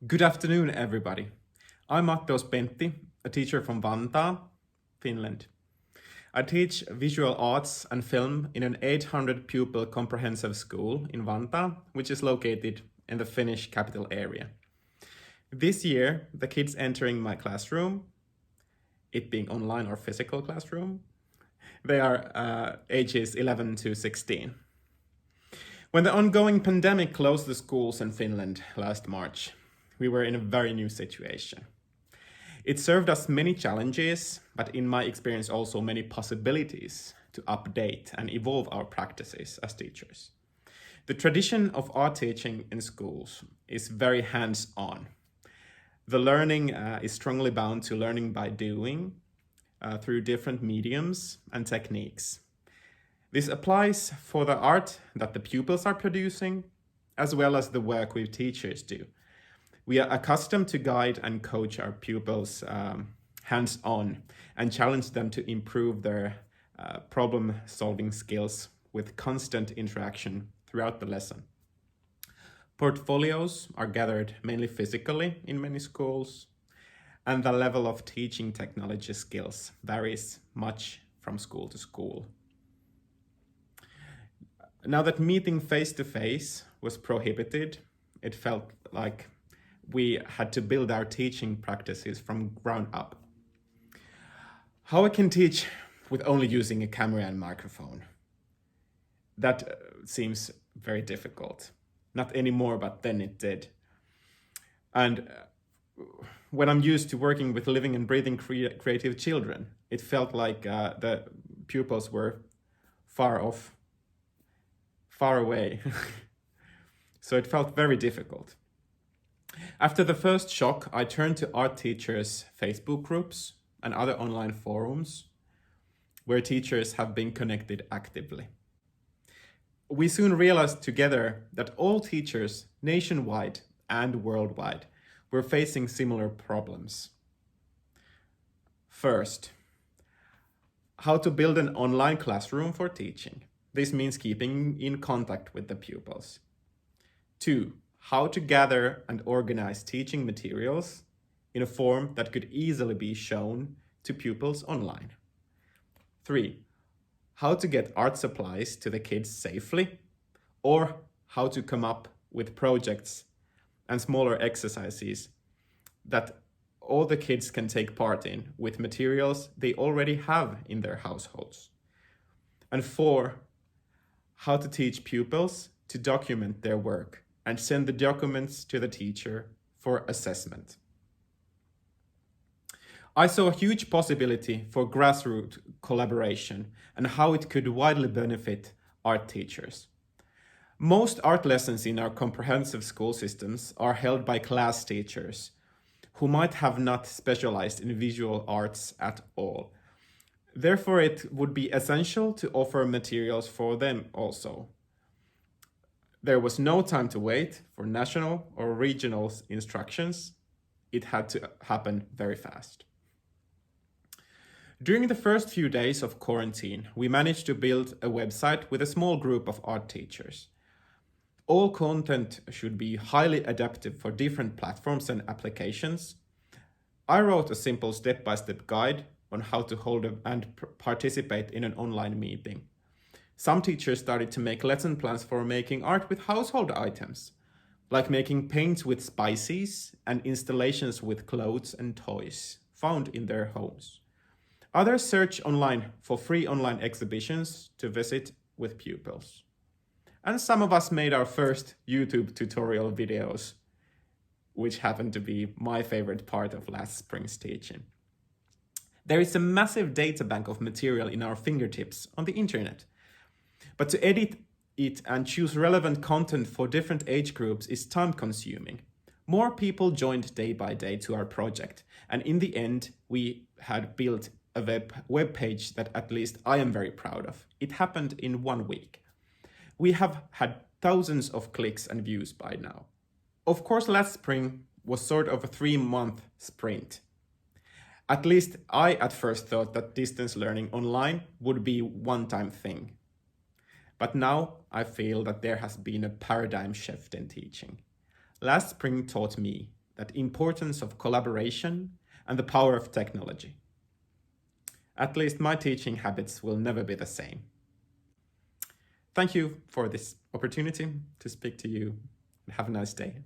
Good afternoon, everybody. I'm Matteus Pentti, a teacher from Vantaa, Finland. I teach visual arts and film in an 800 pupil comprehensive school in Vantaa, which is located in the Finnish capital area. This year, the kids entering my classroom, it being online or physical classroom, they are ages 11 to 16. When the ongoing pandemic closed the schools in Finland last March, we were in a very new situation. It served us many challenges, but in my experience also many possibilities to update and evolve our practices as teachers. The tradition of art teaching in schools is very hands-on. The learning is strongly bound to learning by doing through different mediums and techniques. This applies for the art that the pupils are producing, as well as the work we teachers do. We are accustomed to guide and coach our pupils hands-on and challenge them to improve their problem-solving skills with constant interaction throughout the lesson. Portfolios are gathered mainly physically in many schools, and the level of teaching technology skills varies much from school to school. Now that meeting face-to-face was prohibited, it felt like we had to build our teaching practices from ground up. How I can teach with only using a camera and microphone? That seems very difficult. Not anymore, but then it did. And when I'm used to working with living and breathing creative children, it felt like the pupils were far off, far away. So it felt very difficult. After the first shock, I turned to art teachers' Facebook groups and other online forums where teachers have been connected actively. We soon realized together that all teachers nationwide and worldwide were facing similar problems. First, how to build an online classroom for teaching. This means keeping in contact with the pupils. 2, how to gather and organize teaching materials in a form that could easily be shown to pupils online. 3, how to get art supplies to the kids safely, or how to come up with projects and smaller exercises that all the kids can take part in with materials they already have in their households. And 4, how to teach pupils to document their work and send the documents to the teacher for assessment. I saw a huge possibility for grassroots collaboration and how it could widely benefit art teachers. Most art lessons in our comprehensive school systems are held by class teachers who might have not specialized in visual arts at all. Therefore, it would be essential to offer materials for them also. There was no time to wait for national or regional instructions. It had to happen very fast. During the first few days of quarantine, we managed to build a website with a small group of art teachers. All content should be highly adaptive for different platforms and applications. I wrote a simple step-by-step guide on how to hold and participate in an online meeting. Some teachers started to make lesson plans for making art with household items, like making paints with spices and installations with clothes and toys found in their homes. Others search online for free online exhibitions to visit with pupils. And some of us made our first YouTube tutorial videos, which happened to be my favorite part of last spring's teaching. There is a massive data bank of material in our fingertips on the internet. But to edit it and choose relevant content for different age groups is time-consuming. More people joined day by day to our project, and in the end, we had built a web page that at least I am very proud of. It happened in 1 week. We have had thousands of clicks and views by now. Of course, last spring was sort of a 3-month sprint. At least I at first thought that distance learning online would be a one-time thing. But now I feel that there has been a paradigm shift in teaching. Last spring taught me that importance of collaboration and the power of technology. At least my teaching habits will never be the same. Thank you for this opportunity to speak to you, and have a nice day.